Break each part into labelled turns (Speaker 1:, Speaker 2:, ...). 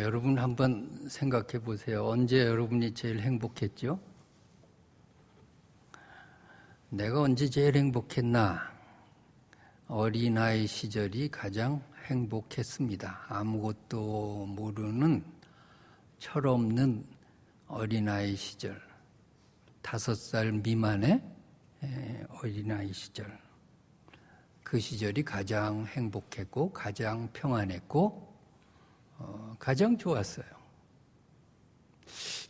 Speaker 1: 여러분 한번 생각해 보세요. 언제 여러분이 제일 행복했죠? 내가 언제 제일 행복했나? 어린아이 시절이 가장 행복했습니다. 아무것도 모르는 철없는 어린아이 시절, 5살 미만의 어린아이 시절, 그 시절이 가장 행복했고 가장 평안했고 가장 좋았어요.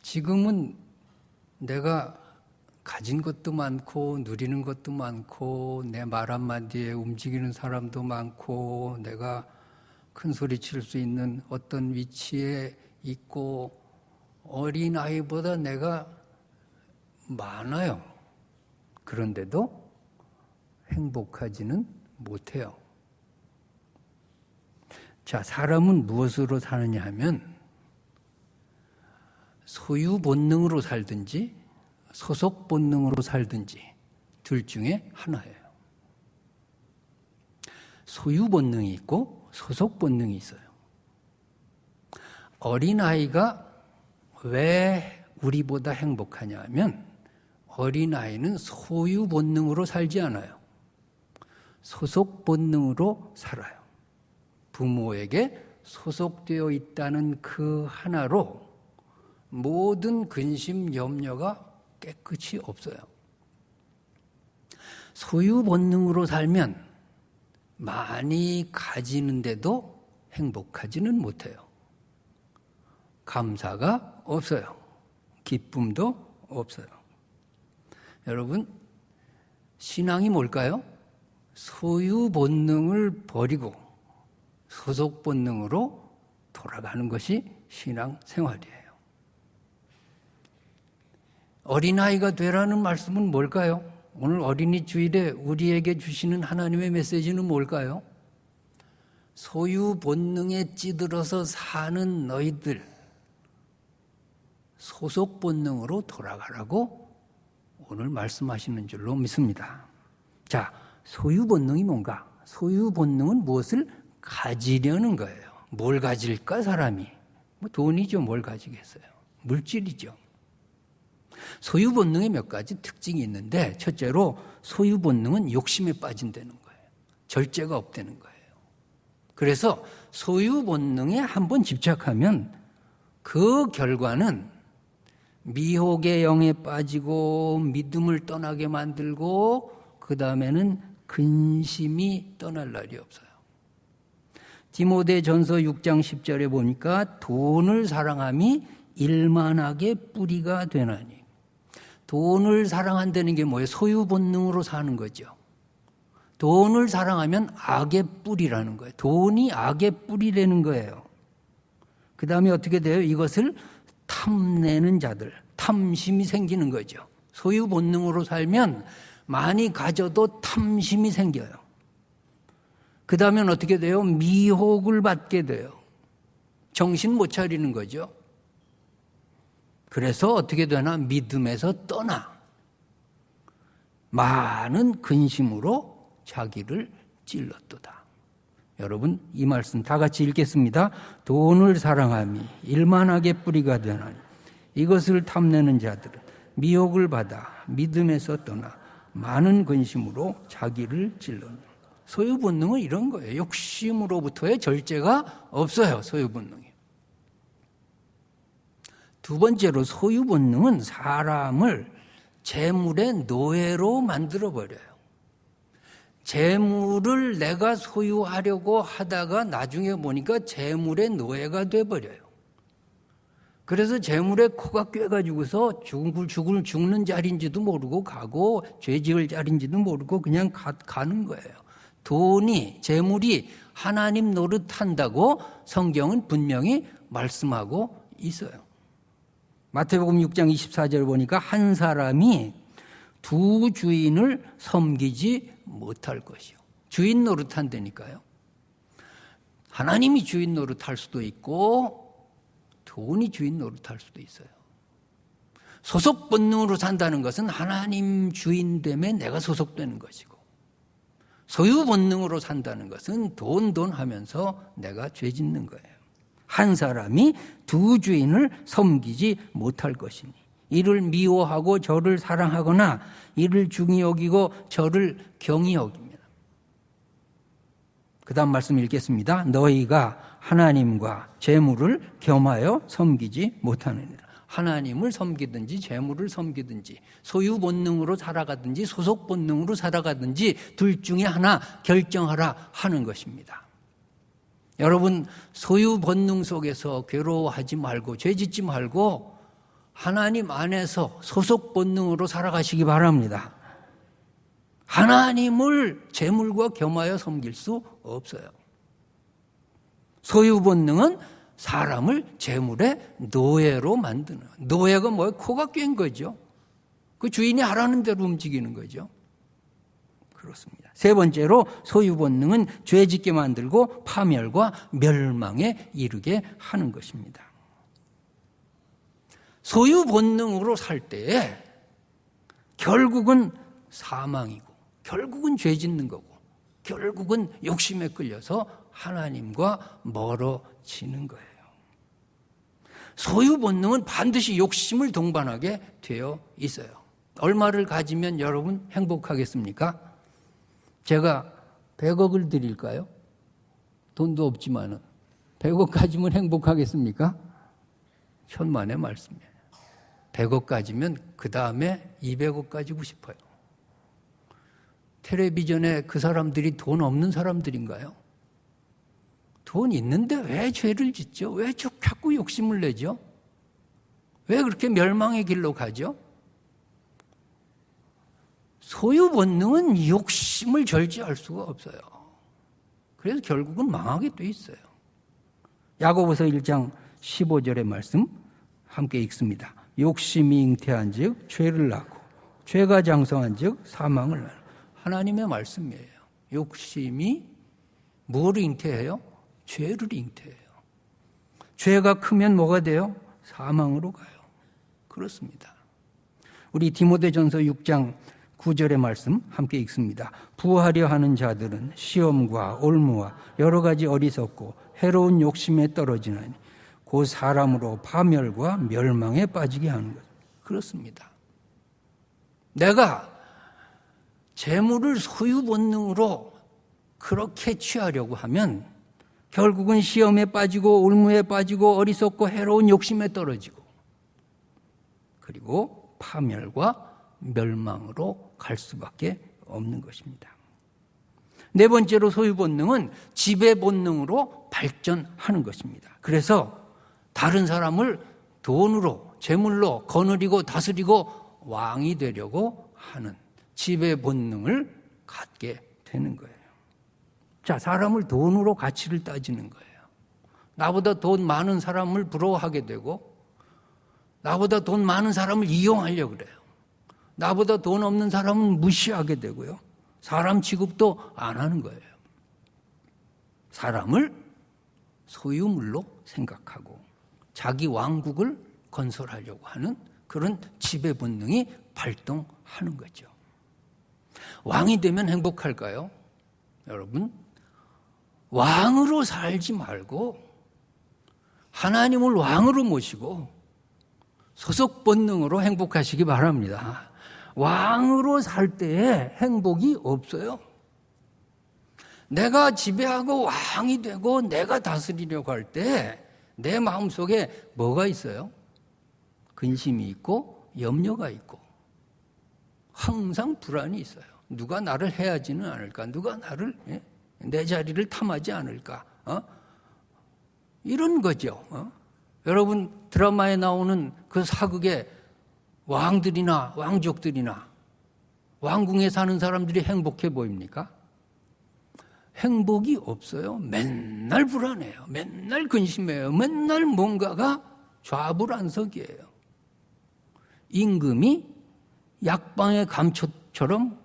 Speaker 1: 지금은 내가 가진 것도 많고 누리는 것도 많고 내 말 한마디에 움직이는 사람도 많고 내가 큰 소리 칠 수 있는 어떤 위치에 있고 어린아이보다 내가 많아요. 그런데도 행복하지는 못해요. 자, 사람은 무엇으로 사느냐 하면 소유 본능으로 살든지 소속 본능으로 살든지 둘 중에 하나예요. 소유 본능이 있고 소속 본능이 있어요. 어린아이가 왜 우리보다 행복하냐 하면 어린아이는 소유 본능으로 살지 않아요. 소속 본능으로 살아요. 부모에게 소속되어 있다는 그 하나로 모든 근심, 염려가 깨끗이 없어요. 소유 본능으로 살면 많이 가지는데도 행복하지는 못해요. 감사가 없어요. 기쁨도 없어요. 여러분, 신앙이 뭘까요? 소유 본능을 버리고 소속 본능으로 돌아가는 것이 신앙 생활이에요. 어린아이가 되라는 말씀은 뭘까요? 오늘 어린이 주일에 우리에게 주시는 하나님의 메시지는 뭘까요? 소유 본능에 찌들어서 사는 너희들, 소속 본능으로 돌아가라고 오늘 말씀하시는 줄로 믿습니다. 자, 소유 본능이 뭔가? 소유 본능은 무엇을 가지려는 거예요. 뭘 가질까, 사람이? 돈이죠. 뭘 가지겠어요? 물질이죠. 소유 본능의 몇 가지 특징이 있는데, 첫째로 소유 본능은 욕심에 빠진다는 거예요. 절제가 없다는 거예요. 그래서 소유 본능에 한번 집착하면 그 결과는 미혹의 영에 빠지고 믿음을 떠나게 만들고 그 다음에는 근심이 떠날 날이 없어요. 디모데전서 6장 10절에 보니까 돈을 사랑함이 일만하게 뿌리가 되나니. 돈을 사랑한다는 게 뭐예요? 소유 본능으로 사는 거죠. 돈을 사랑하면 악의 뿌리라는 거예요. 돈이 악의 뿌리라는 거예요. 그 다음에 어떻게 돼요? 이것을 탐내는 자들, 탐심이 생기는 거죠. 소유 본능으로 살면 많이 가져도 탐심이 생겨요. 그 다음엔 어떻게 돼요? 미혹을 받게 돼요. 정신 못 차리는 거죠. 그래서 어떻게 되나? 믿음에서 떠나 많은 근심으로 자기를 찔렀도다. 여러분, 이 말씀 다 같이 읽겠습니다. 돈을 사랑함이 일만하게 뿌리가 되나니 이것을 탐내는 자들은 미혹을 받아 믿음에서 떠나 많은 근심으로 자기를 찔렀노라. 소유 본능은 이런 거예요. 욕심으로부터의 절제가 없어요. 소유 본능이. 두 번째로 소유 본능은 사람을 재물의 노예로 만들어버려요. 재물을 내가 소유하려고 하다가 나중에 보니까 재물의 노예가 돼버려요. 그래서 재물에 코가 꿰가지고서 죽는 자리인지도 모르고 가고 죄 지을 자리인지도 모르고 그냥 가는 거예요. 돈이, 재물이 하나님 노릇한다고 성경은 분명히 말씀하고 있어요. 마태복음 6장 24절 보니까 한 사람이 두 주인을 섬기지 못할 것이요. 주인 노릇한다니까요. 하나님이 주인 노릇할 수도 있고 돈이 주인 노릇할 수도 있어요. 소속 본능으로 산다는 것은 하나님 주인됨에 내가 소속되는 것이고, 소유 본능으로 산다는 것은 돈 하면서 내가 죄 짓는 거예요. 한 사람이 두 주인을 섬기지 못할 것이니 이를 미워하고 저를 사랑하거나 이를 중히 여기고 저를 경히 여깁니다. 그 다음 말씀 읽겠습니다. 너희가 하나님과 재물을 겸하여 섬기지 못하느니라. 하나님을 섬기든지 재물을 섬기든지 소유 본능으로 살아가든지 소속 본능으로 살아가든지 둘 중에 하나 결정하라 하는 것입니다. 여러분, 소유 본능 속에서 괴로워하지 말고 죄짓지 말고 하나님 안에서 소속 본능으로 살아가시기 바랍니다. 하나님을 재물과 겸하여 섬길 수 없어요. 소유 본능은 사람을 재물의 노예로 만드는, 노예가 뭐예요? 코가 꽹 거죠. 그 주인이 하라는 대로 움직이는 거죠. 그렇습니다. 세 번째로 소유 본능은 죄짓게 만들고 파멸과 멸망에 이르게 하는 것입니다. 소유 본능으로 살 때에 결국은 사망이고 결국은 죄 짓는 거고 결국은 욕심에 끌려서 하나님과 멀어지는 거예요. 소유 본능은 반드시 욕심을 동반하게 되어 있어요. 얼마를 가지면 여러분 행복하겠습니까? 제가 100억을 드릴까요? 돈도 없지만은 100억 가지면 행복하겠습니까? 천만의 말씀이에요. 100억 가지면 그 다음에 200억 가지고 싶어요. 텔레비전에 그 사람들이 돈 없는 사람들인가요? 돈 있는데 왜 죄를 짓죠? 왜 자꾸 욕심을 내죠? 왜 그렇게 멸망의 길로 가죠? 소유 본능은 욕심을 절제할 수가 없어요. 그래서 결국은 망하게 돼 있어요. 야고보서 1장 15절의 말씀 함께 읽습니다. 욕심이 잉태한 즉 죄를 낳고 죄가 장성한 즉 사망을 낳는 하나님의 말씀이에요. 욕심이 뭐를 잉태해요? 죄를 잉태해요. 죄가 크면 뭐가 돼요? 사망으로 가요. 그렇습니다. 우리 디모데전서 6장 9절의 말씀 함께 읽습니다. 부하려 하는 자들은 시험과 올무와 여러 가지 어리석고 해로운 욕심에 떨어지나니 그 사람으로 파멸과 멸망에 빠지게 하는 것. 그렇습니다. 내가 재물을 소유 본능으로 그렇게 취하려고 하면 결국은 시험에 빠지고 올무에 빠지고 어리석고 해로운 욕심에 떨어지고 그리고 파멸과 멸망으로 갈 수밖에 없는 것입니다. 네 번째로 소유 본능은 지배 본능으로 발전하는 것입니다. 그래서 다른 사람을 돈으로 재물로 거느리고 다스리고 왕이 되려고 하는 지배 본능을 갖게 되는 거예요. 자, 사람을 돈으로 가치를 따지는 거예요. 나보다 돈 많은 사람을 부러워하게 되고 나보다 돈 많은 사람을 이용하려고 그래요. 나보다 돈 없는 사람은 무시하게 되고요. 사람 취급도 안 하는 거예요. 사람을 소유물로 생각하고 자기 왕국을 건설하려고 하는 그런 지배 본능이 발동하는 거죠. 왕이 되면 행복할까요? 여러분, 왕으로 살지 말고 하나님을 왕으로 모시고 소속 본능으로 행복하시기 바랍니다. 왕으로 살 때에 행복이 없어요. 내가 지배하고 왕이 되고 내가 다스리려고 할 때 내 마음속에 뭐가 있어요? 근심이 있고 염려가 있고 항상 불안이 있어요. 누가 나를 해하지는 않을까? 누가 나를 내 자리를 탐하지 않을까? 이런 거죠. 여러분 드라마에 나오는 그 사극의 왕들이나 왕족들이나 왕궁에 사는 사람들이 행복해 보입니까? 행복이 없어요. 맨날 불안해요. 맨날 근심해요. 맨날 뭔가가 좌불안석이에요. 임금이 약방의 감초처럼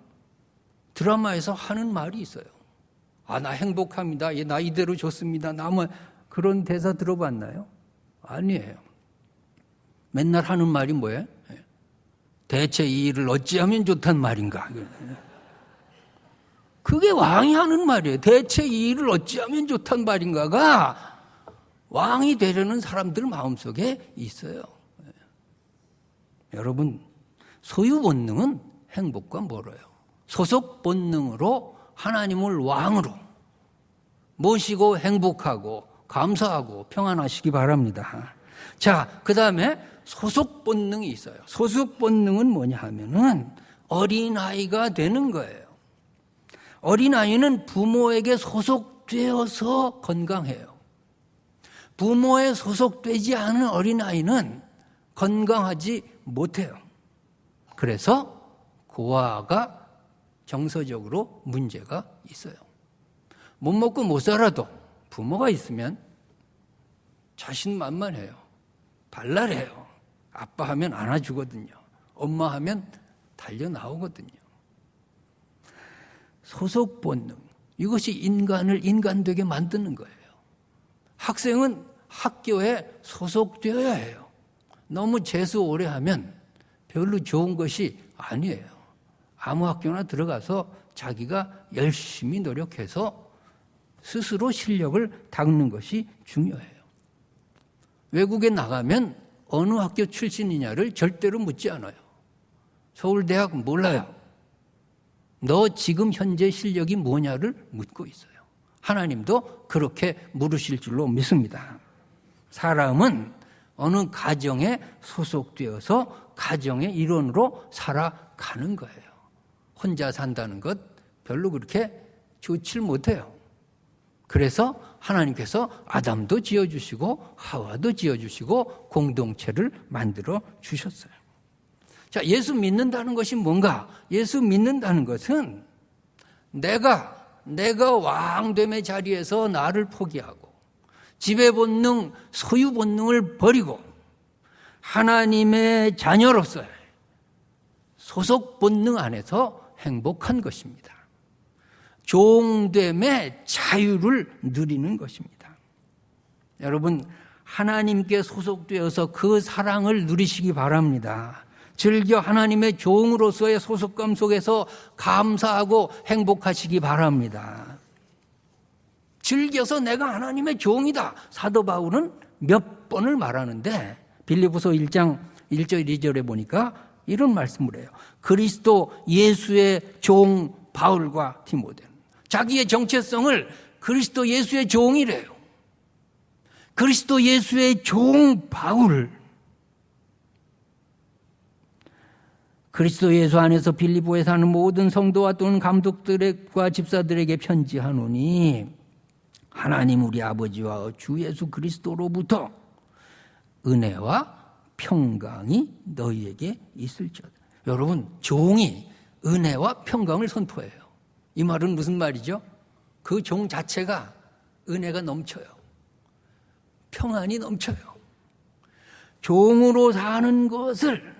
Speaker 1: 드라마에서 하는 말이 있어요. 아, 나 행복합니다. 나 이대로 좋습니다. 나뭐 그런 대사 들어봤나요? 아니에요. 맨날 하는 말이 뭐예요? 대체 이 일을 어찌하면 좋단 말인가? 그게 왕이 하는 말이에요. 대체 이 일을 어찌하면 좋단 말인가가 왕이 되려는 사람들 마음속에 있어요. 여러분, 소유 본능은 행복과 멀어요. 소속 본능으로 하나님을 왕으로 모시고 행복하고 감사하고 평안하시기 바랍니다. 자, 그 다음에 소속 본능이 있어요. 소속 본능은 뭐냐 하면은 어린아이가 되는 거예요. 어린아이는 부모에게 소속되어서 건강해요. 부모에 소속되지 않은 어린아이는 건강하지 못해요. 그래서 고아가 정서적으로 문제가 있어요. 못 먹고 못 살아도 부모가 있으면 자신만만해요. 발랄해요. 아빠 하면 안아주거든요. 엄마 하면 달려 나오거든요. 소속 본능, 이것이 인간을 인간되게 만드는 거예요. 학생은 학교에 소속되어야 해요. 너무 재수 오래 하면 별로 좋은 것이 아니에요. 아무 학교나 들어가서 자기가 열심히 노력해서 스스로 실력을 닦는 것이 중요해요. 외국에 나가면 어느 학교 출신이냐를 절대로 묻지 않아요. 서울대학 몰라요. 너 지금 현재 실력이 뭐냐를 묻고 있어요. 하나님도 그렇게 물으실 줄로 믿습니다. 사람은 어느 가정에 소속되어서 가정의 일원으로 살아가는 거예요. 혼자 산다는 것 별로 그렇게 좋지 못해요. 그래서 하나님께서 아담도 지어주시고 하와도 지어주시고 공동체를 만들어 주셨어요. 자, 예수 믿는다는 것이 뭔가? 예수 믿는다는 것은 내가 왕됨의 자리에서 나를 포기하고 지배 본능, 소유 본능을 버리고 하나님의 자녀로서의 소속 본능 안에서 행복한 것입니다. 종됨의 자유를 누리는 것입니다. 여러분, 하나님께 소속되어서 그 사랑을 누리시기 바랍니다. 즐겨 하나님의 종으로서의 소속감 속에서 감사하고 행복하시기 바랍니다. 즐겨서 내가 하나님의 종이다. 사도 바울은 몇 번을 말하는데 빌립보서 1장 1절 2절에 보니까 이런 말씀을 해요. 그리스도 예수의 종 바울과 디모데는 자기의 정체성을 그리스도 예수의 종이래요. 그리스도 예수의 종 바울. 그리스도 예수 안에서 빌립보에 사는 모든 성도와 또는 감독들과 집사들에게 편지하노니 하나님 우리 아버지와 주 예수 그리스도로부터 은혜와 평강이 너희에게 있을지어다. 여러분, 종이 은혜와 평강을 선포해요. 이 말은 무슨 말이죠? 그 종 자체가 은혜가 넘쳐요. 평안이 넘쳐요. 종으로 사는 것을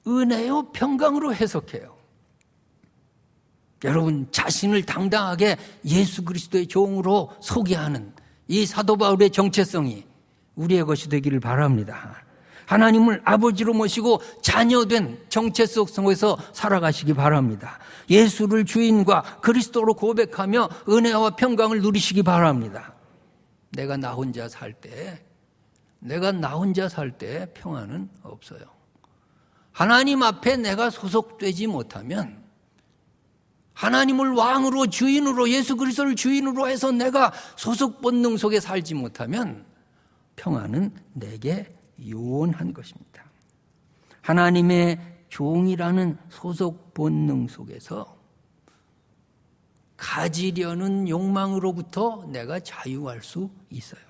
Speaker 1: 은혜요 평강으로 해석해요. 여러분, 자신을 당당하게 예수 그리스도의 종으로 소개하는 이 사도 바울의 정체성이 우리의 것이 되기를 바랍니다. 하나님을 아버지로 모시고 자녀된 정체성 속에서 살아가시기 바랍니다. 예수를 주인과 그리스도로 고백하며 은혜와 평강을 누리시기 바랍니다. 내가 나 혼자 살 때 평안은 없어요. 하나님 앞에 내가 소속되지 못하면, 하나님을 왕으로 주인으로 예수 그리스도를 주인으로 해서 내가 소속 본능 속에 살지 못하면 평안은 내게 요원한 것입니다. 하나님의 종이라는 소속 본능 속에서 가지려는 욕망으로부터 내가 자유할 수 있어요.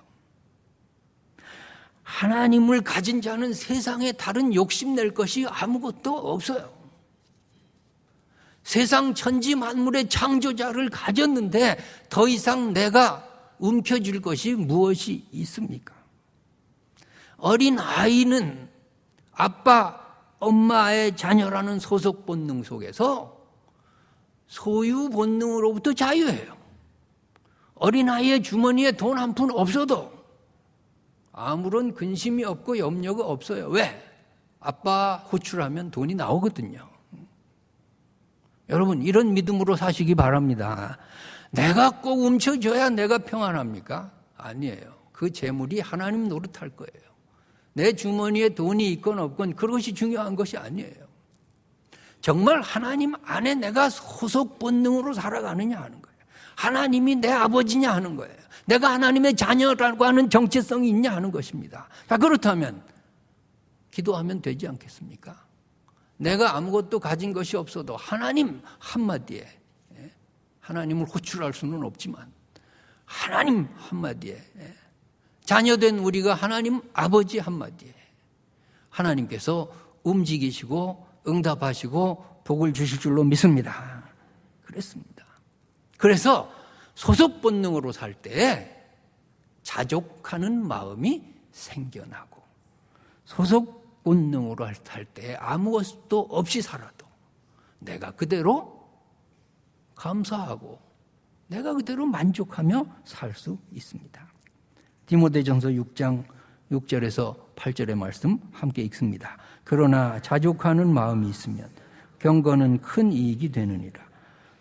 Speaker 1: 하나님을 가진 자는 세상에 다른 욕심낼 것이 아무것도 없어요. 세상 천지 만물의 창조자를 가졌는데 더 이상 내가 움켜쥘 것이 무엇이 있습니까? 어린 아이는 아빠, 엄마의 자녀라는 소속 본능 속에서 소유 본능으로부터 자유해요. 어린아이의 주머니에 돈 한 푼 없어도 아무런 근심이 없고 염려가 없어요. 왜? 아빠 호출하면 돈이 나오거든요. 여러분, 이런 믿음으로 사시기 바랍니다. 내가 꼭 움켜줘야 내가 평안합니까? 아니에요. 그 재물이 하나님 노릇할 거예요. 내 주머니에 돈이 있건 없건 그것이 중요한 것이 아니에요. 정말 하나님 안에 내가 소속 본능으로 살아가느냐 하는 거예요. 하나님이 내 아버지냐 하는 거예요. 내가 하나님의 자녀라고 하는 정체성이 있냐 하는 것입니다. 자, 그렇다면 기도하면 되지 않겠습니까? 내가 아무것도 가진 것이 없어도 하나님 한마디에, 하나님을 호출할 수는 없지만 하나님 한마디에, 자녀된 우리가 하나님 아버지 한마디에 하나님께서 움직이시고 응답하시고 복을 주실 줄로 믿습니다. 그랬습니다. 그래서 소속 본능으로 살 때에 자족하는 마음이 생겨나고, 소속 본능으로 살 때에 아무것도 없이 살아도 내가 그대로 감사하고 내가 그대로 만족하며 살 수 있습니다. 디모데전서 6장 6절에서 8절의 말씀 함께 읽습니다. 그러나 자족하는 마음이 있으면 경건은 큰 이익이 되느니라.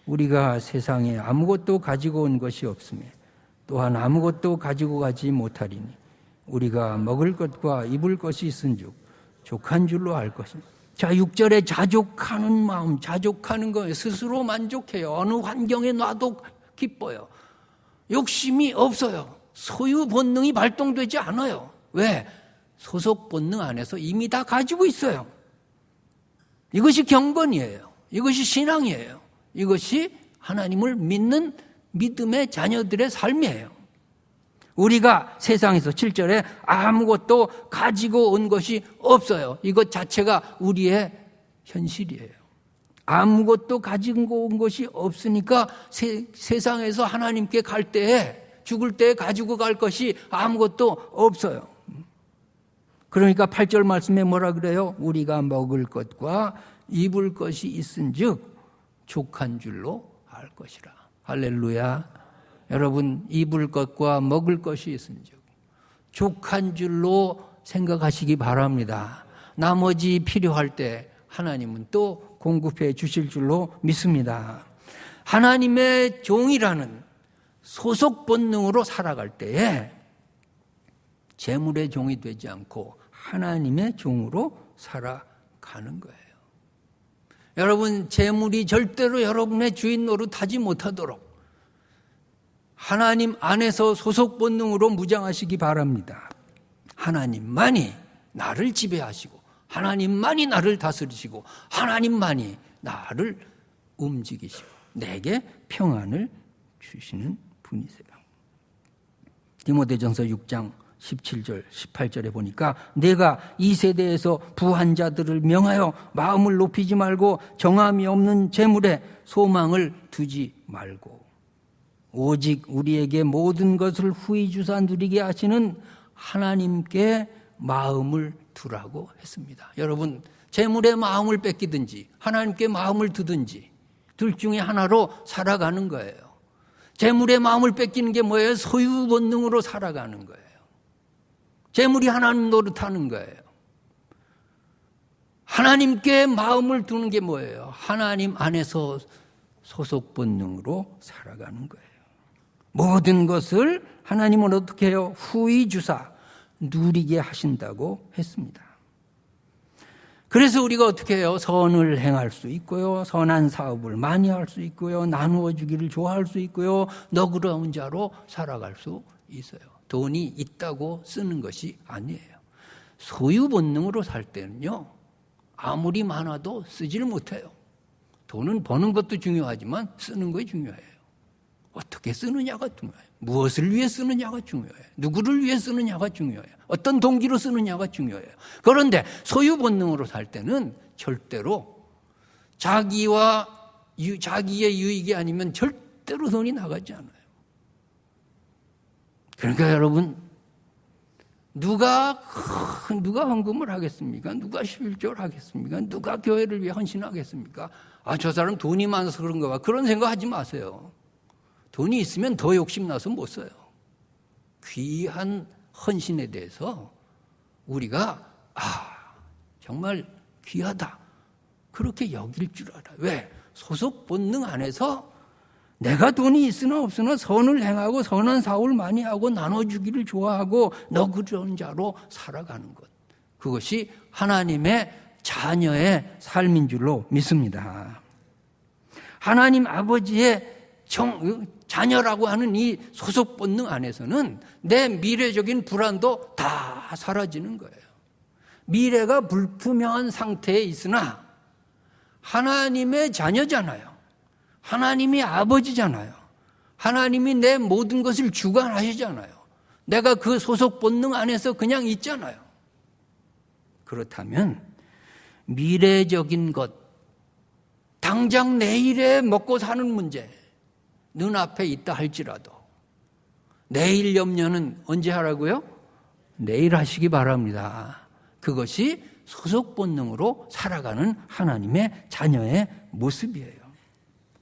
Speaker 1: 우리가 세상에 아무것도 가지고 온 것이 없으며 또한 아무것도 가지고 가지 못하리니 우리가 먹을 것과 입을 것이 있은즉 족한 줄로 알 것입니다. 자, 6절에 자족하는 마음, 자족하는 거예요. 스스로 만족해요. 어느 환경에 놔도 기뻐요. 욕심이 없어요. 소유 본능이 발동되지 않아요. 왜? 소속 본능 안에서 이미 다 가지고 있어요. 이것이 경건이에요. 이것이 신앙이에요. 이것이 하나님을 믿는 믿음의 자녀들의 삶이에요. 우리가 세상에서 7절에 아무것도 가지고 온 것이 없어요. 이것 자체가 우리의 현실이에요. 아무것도 가지고 온 것이 없으니까 세상에서 하나님께 갈 때에, 죽을 때에 가지고 갈 것이 아무것도 없어요. 그러니까 8절 말씀에 뭐라 그래요? 우리가 먹을 것과 입을 것이 있은즉 족한 줄로 알 것이라. 할렐루야. 여러분, 입을 것과 먹을 것이 있은즉 족한 줄로 생각하시기 바랍니다. 나머지 필요할 때 하나님은 또 공급해 주실 줄로 믿습니다. 하나님의 종이라는 소속 본능으로 살아갈 때에 재물의 종이 되지 않고 하나님의 종으로 살아가는 거예요. 여러분, 재물이 절대로 여러분의 주인 노릇하지 못하도록 하나님 안에서 소속 본능으로 무장하시기 바랍니다. 하나님만이 나를 지배하시고 하나님만이 나를 다스리시고 하나님만이 나를 움직이시고 내게 평안을 주시는 분이세요. 디모데전서 6장 17절 18절에 보니까 내가 이 세대에서 부한 자들을 명하여 마음을 높이지 말고 정함이 없는 재물에 소망을 두지 말고 오직 우리에게 모든 것을 후히 주사 누리게 하시는 하나님께 마음을 두라고 했습니다. 여러분, 재물에 마음을 뺏기든지 하나님께 마음을 두든지 둘 중에 하나로 살아가는 거예요. 재물에 마음을 뺏기는 게 뭐예요? 소유 본능으로 살아가는 거예요. 재물이 하나님 노릇하는 거예요. 하나님께 마음을 두는 게 뭐예요? 하나님 안에서 소속 본능으로 살아가는 거예요. 모든 것을 하나님은 어떻게 해요? 후히 주사 누리게 하신다고 했습니다. 그래서 우리가 어떻게 해요? 선을 행할 수 있고요, 선한 사업을 많이 할 수 있고요, 나누어 주기를 좋아할 수 있고요, 너그러운 자로 살아갈 수 있어요. 돈이 있다고 쓰는 것이 아니에요. 소유 본능으로 살 때는요, 아무리 많아도 쓰지를 못해요. 돈은 버는 것도 중요하지만 쓰는 것이 중요해요. 어떻게 쓰느냐가 중요해요. 무엇을 위해 쓰느냐가 중요해요. 누구를 위해 쓰느냐가 중요해요. 어떤 동기로 쓰느냐가 중요해요. 그런데 소유 본능으로 살 때는 절대로 자기의 유익이 아니면 절대로 돈이 나가지 않아요. 그러니까 여러분, 누가 헌금을 하겠습니까? 누가 11조를 하겠습니까? 누가 교회를 위해 헌신하겠습니까? 저 사람 돈이 많아서 그런가 봐. 그런 생각하지 마세요. 돈이 있으면 더 욕심나서 못 써요. 귀한 헌신에 대해서 우리가 정말 귀하다 그렇게 여길 줄 알아요. 왜? 소속 본능 안에서 내가 돈이 있으나 없으나 선을 행하고 선한 사업을 많이 하고 나눠주기를 좋아하고 너 그런 자로 살아가는 것. 그것이 하나님의 자녀의 삶인 줄로 믿습니다. 하나님 아버지의 자녀라고 하는 이 소속 본능 안에서는 내 미래적인 불안도 다 사라지는 거예요. 미래가 불투명한 상태에 있으나 하나님의 자녀잖아요. 하나님이 아버지잖아요. 하나님이 내 모든 것을 주관하시잖아요. 내가 그 소속 본능 안에서 그냥 있잖아요. 그렇다면 미래적인 것, 당장 내일에 먹고 사는 문제, 눈앞에 있다 할지라도 내일 염려는 언제 하라고요? 내일 하시기 바랍니다. 그것이 소속 본능으로 살아가는 하나님의 자녀의 모습이에요.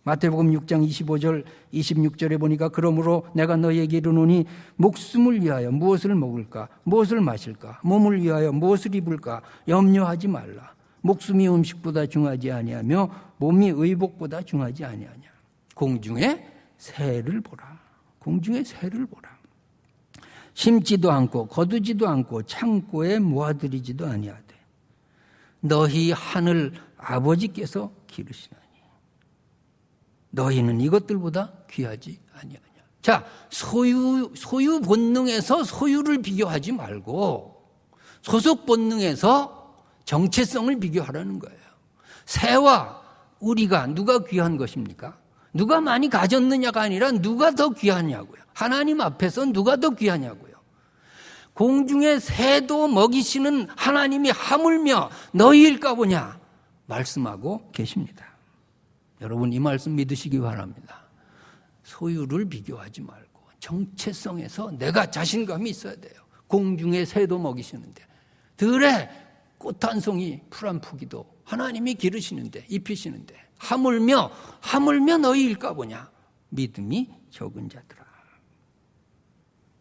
Speaker 1: 마태복음 6장 25절 26절에 보니까 그러므로 내가 너희에게 이르노니 목숨을 위하여 무엇을 먹을까 무엇을 마실까 몸을 위하여 무엇을 입을까 염려하지 말라. 목숨이 음식보다 중하지 아니하며 몸이 의복보다 중하지 아니하냐. 공중의 새를 보라. 공중의 새를 보라. 심지도 않고 거두지도 않고 창고에 모아들이지도 아니하되 너희 하늘 아버지께서 기르시나니 너희는 이것들보다 귀하지 아니하냐. 자, 소유 본능에서 소유를 비교하지 말고 소속 본능에서 정체성을 비교하라는 거예요. 새와 우리가 누가 귀한 것입니까? 누가 많이 가졌느냐가 아니라 누가 더 귀하냐고요. 하나님 앞에서 누가 더 귀하냐고요. 공중의 새도 먹이시는 하나님이 하물며 너희일까 보냐 말씀하고 계십니다. 여러분 이 말씀 믿으시기 바랍니다. 소유를 비교하지 말고 정체성에서 내가 자신감이 있어야 돼요. 공중의 새도 먹이시는데 들에 꽃 한 송이 풀 한 포기도 하나님이 기르시는데 입히시는데 하물며 너희일까 보냐. 믿음이 적은 자들아.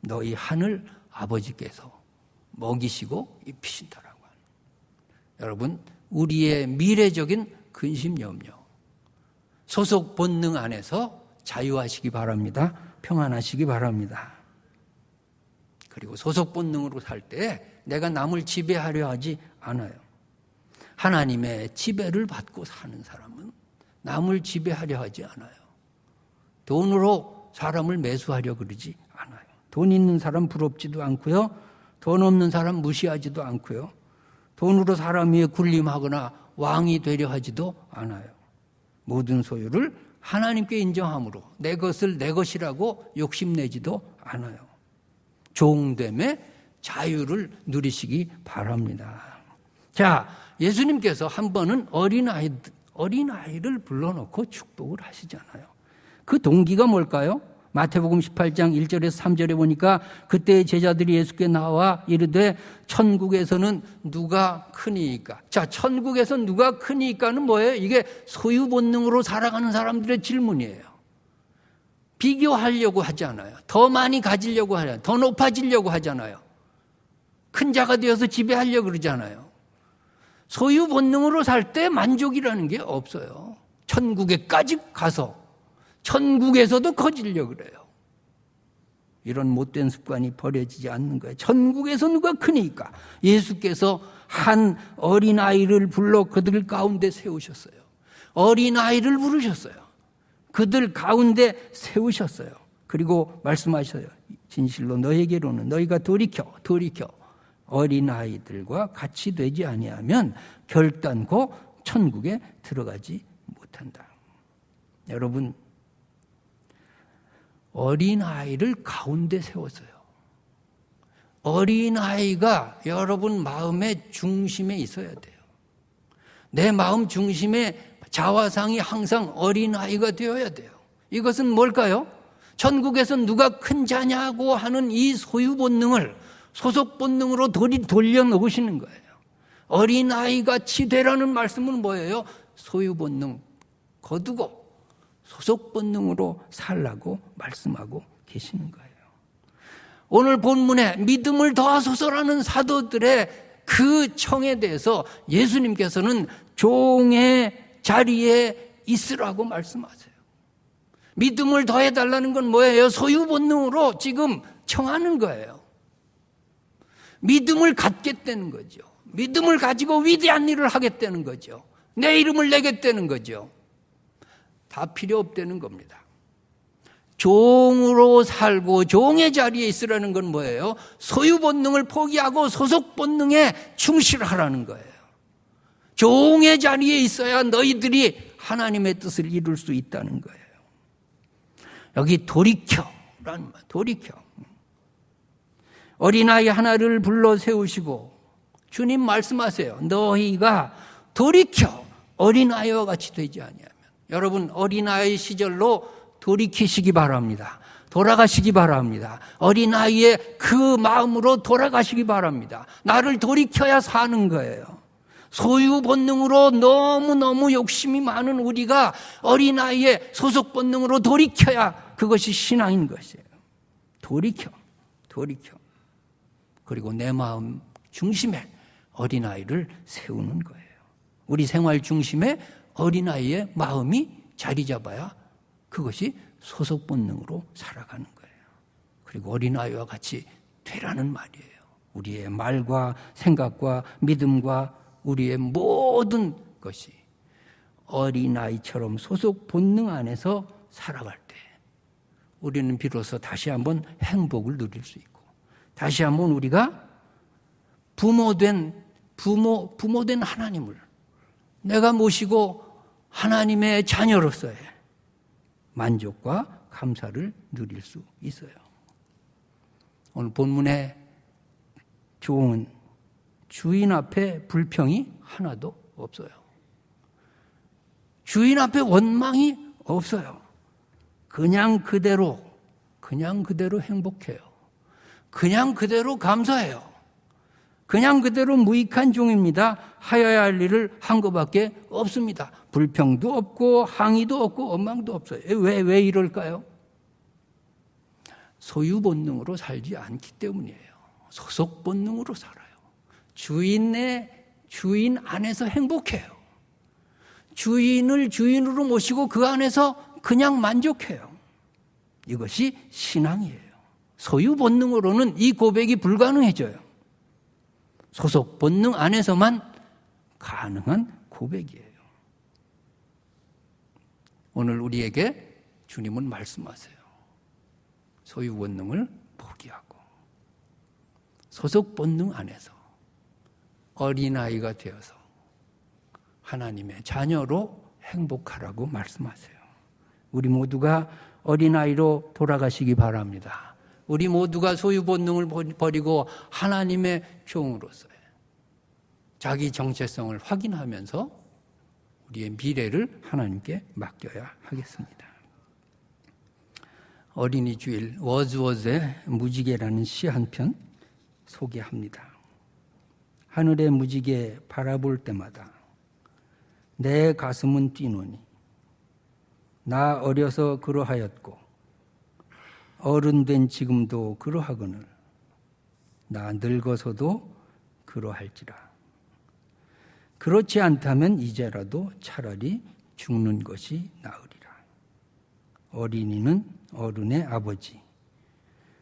Speaker 1: 너희 하늘 아버지께서 먹이시고 입히신다라고 하는. 여러분 우리의 미래적인 근심 염려 소속 본능 안에서 자유하시기 바랍니다. 평안하시기 바랍니다. 그리고 소속 본능으로 살 때 내가 남을 지배하려 하지 않아요. 하나님의 지배를 받고 사는 사람은 남을 지배하려 하지 않아요. 돈으로 사람을 매수하려 그러지 않아요. 돈 있는 사람 부럽지도 않고요. 돈 없는 사람 무시하지도 않고요. 돈으로 사람 위에 군림하거나 왕이 되려 하지도 않아요. 모든 소유를 하나님께 인정함으로 내 것을 내 것이라고 욕심내지도 않아요. 종됨의 자유를 누리시기 바랍니다. 자, 예수님께서 한 번은 어린아이를 불러놓고 축복을 하시잖아요. 그 동기가 뭘까요? 마태복음 18장 1절에서 3절에 보니까 그때 제자들이 예수께 나와 이르되 천국에서는 누가 크니이까? 자, 천국에서 누가 크니이까는 뭐예요? 이게 소유 본능으로 살아가는 사람들의 질문이에요. 비교하려고 하지 않아요. 더 많이 가지려고 하잖아요. 더 높아지려고 하잖아요. 큰 자가 되어서 지배하려고 그러잖아요. 소유 본능으로 살 때 만족이라는 게 없어요. 천국에까지 가서 천국에서도 커지려고 그래요. 이런 못된 습관이 버려지지 않는 거예요. 천국에서 누가 크니까? 예수께서 한 어린아이를 불러 그들 가운데 세우셨어요. 어린아이를 부르셨어요. 그들 가운데 세우셨어요. 그리고 말씀하셔요. 진실로 너에게로는 너희가 돌이켜 어린아이들과 같이 되지 아니하면 결단코 천국에 들어가지 못한다. 여러분 어린아이를 가운데 세웠어요. 어린아이가 여러분 마음의 중심에 있어야 돼요. 내 마음 중심에 자화상이 항상 어린아이가 되어야 돼요. 이것은 뭘까요? 천국에서 누가 큰 자냐고 하는 이 소유 본능을 소속 본능으로 돌려놓으시는 거예요. 어린아이같이 되라는 말씀은 뭐예요? 소유 본능 거두고 소속 본능으로 살라고 말씀하고 계시는 거예요. 오늘 본문에 믿음을 더하소서라는 사도들의 그 청에 대해서 예수님께서는 종의 자리에 있으라고 말씀하세요. 믿음을 더해달라는 건 뭐예요? 소유 본능으로 지금 청하는 거예요. 믿음을 갖겠다는 거죠. 믿음을 가지고 위대한 일을 하겠다는 거죠. 내 이름을 내겠다는 거죠. 다 필요 없다는 겁니다. 종으로 살고 종의 자리에 있으라는 건 뭐예요? 소유 본능을 포기하고 소속 본능에 충실하라는 거예요. 종의 자리에 있어야 너희들이 하나님의 뜻을 이룰 수 있다는 거예요. 여기 돌이켜라는 말, 돌이켜. 어린아이 하나를 불러 세우시고 주님 말씀하세요. 너희가 돌이켜 어린아이와 같이 되지 아니하면. 여러분 어린아이 시절로 돌이키시기 바랍니다. 돌아가시기 바랍니다. 어린아이의 그 마음으로 돌아가시기 바랍니다. 나를 돌이켜야 사는 거예요. 소유 본능으로 너무너무 욕심이 많은 우리가 어린아이의 소속 본능으로 돌이켜야 그것이 신앙인 것이에요. 돌이켜. 그리고 내 마음 중심에 어린아이를 세우는 거예요. 우리 생활 중심에 어린아이의 마음이 자리 잡아야 그것이 소속 본능으로 살아가는 거예요. 그리고 어린아이와 같이 되라는 말이에요. 우리의 말과 생각과 믿음과 우리의 모든 것이 어린아이처럼 소속 본능 안에서 살아갈 때 우리는 비로소 다시 한번 행복을 누릴 수 있고 다시 한번 우리가 부모된 하나님을 내가 모시고 하나님의 자녀로서의 만족과 감사를 누릴 수 있어요. 오늘 본문의 종은 주인 앞에 불평이 하나도 없어요. 주인 앞에 원망이 없어요. 그냥 그대로 행복해요. 그냥 그대로 감사해요. 그냥 그대로 무익한 종입니다. 하여야 할 일을 한 것밖에 없습니다. 불평도 없고 항의도 없고 원망도 없어요. 왜 이럴까요? 소유 본능으로 살지 않기 때문이에요. 소속 본능으로 살아요. 주인 안에서 행복해요. 주인을 주인으로 모시고 그 안에서 그냥 만족해요. 이것이 신앙이에요. 소유 본능으로는 이 고백이 불가능해져요. 소속 본능 안에서만 가능한 고백이에요. 오늘 우리에게 주님은 말씀하세요. 소유 본능을 포기하고 소속 본능 안에서 어린아이가 되어서 하나님의 자녀로 행복하라고 말씀하세요. 우리 모두가 어린아이로 돌아가시기 바랍니다. 우리 모두가 소유 본능을 버리고 하나님의 종으로서의 자기 정체성을 확인하면서 우리의 미래를 하나님께 맡겨야 하겠습니다. 어린이 주일 워즈워즈의 무지개라는 시 한 편 소개합니다. 하늘의 무지개 바라볼 때마다 내 가슴은 뛰노니 나 어려서 그러하였고 어른 된 지금도 그러하거늘 나 늙어서도 그러할지라. 그렇지 않다면 이제라도 차라리 죽는 것이 나으리라. 어린이는 어른의 아버지.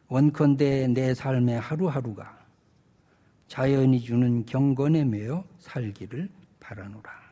Speaker 1: 원컨대 내 삶의 하루하루가 자연이 주는 경건에 매여 살기를 바라노라.